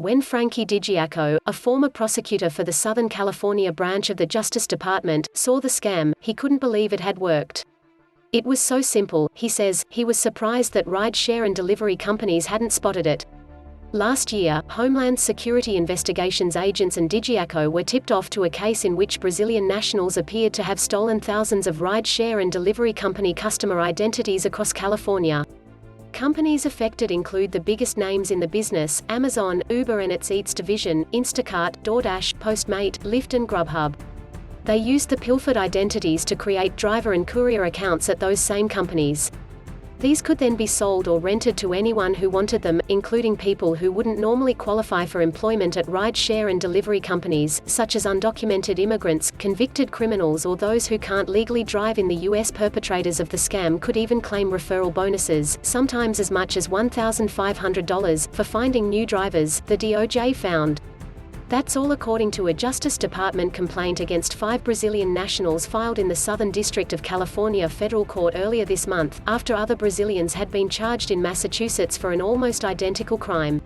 When Frankie DiGiaco, a former prosecutor for the Southern California branch of the Justice Department, saw the scam, he couldn't believe it had worked. It was so simple, he says. He was surprised that ride-share and delivery companies hadn't spotted it. Last year, Homeland Security investigations agents and DiGiaco were tipped off to a case in which Brazilian nationals appeared to have stolen thousands of ride-share and delivery company customer identities across California. Companies affected include the biggest names in the business: Amazon, Uber and its Eats division, Instacart, DoorDash, Postmate, Lyft and Grubhub. They used the pilfered identities to create driver and courier accounts at those same companies. These could then be sold or rented to anyone who wanted them, including people who wouldn't normally qualify for employment at ride-share and delivery companies, such as undocumented immigrants, convicted criminals or those who can't legally drive in the U.S. Perpetrators of the scam could even claim referral bonuses, sometimes as much as $1,500, for finding new drivers, the DOJ found. That's all according to a Justice Department complaint against 5 Brazilian nationals filed in the Southern District of California federal court earlier this month, after other Brazilians had been charged in Massachusetts for an almost identical crime.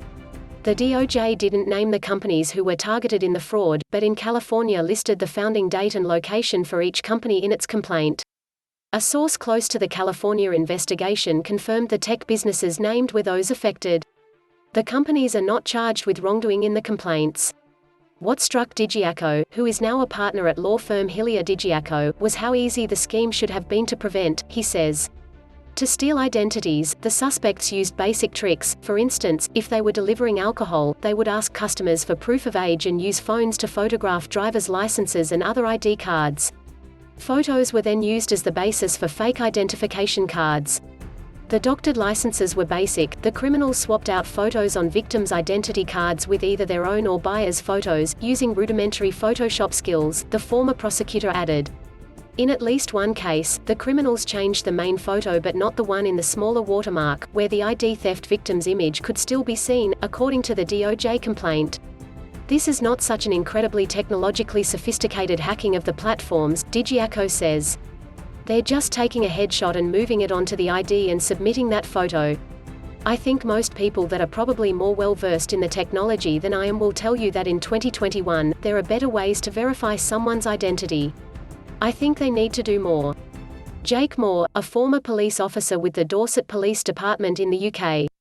The DOJ didn't name the companies who were targeted in the fraud, but in California listed the founding date and location for each company in its complaint. A source close to the California investigation confirmed the tech businesses named were those affected. The companies are not charged with wrongdoing in the complaints. What struck DiGiaco, who is now a partner at law firm Hillier DiGiaco, was how easy the scheme should have been to prevent, he says. To steal identities, the suspects used basic tricks. For instance, if they were delivering alcohol, they would ask customers for proof of age and use phones to photograph driver's licenses and other ID cards. Photos were then used as the basis for fake identification cards. The doctored licenses were basic. The criminals swapped out photos on victims' identity cards with either their own or buyers' photos, using rudimentary Photoshop skills, the former prosecutor added. In at least one case, the criminals changed the main photo but not the one in the smaller watermark, where the ID theft victim's image could still be seen, according to the DOJ complaint. This is not such an incredibly technologically sophisticated hacking of the platforms, DiGiaco says. They're just taking a headshot and moving it onto the ID and submitting that photo. I think most people that are probably more well-versed in the technology than I am will tell you that in 2021, there are better ways to verify someone's identity. I think they need to do more. Jake Moore, a former police officer with the Dorset Police Department in the UK.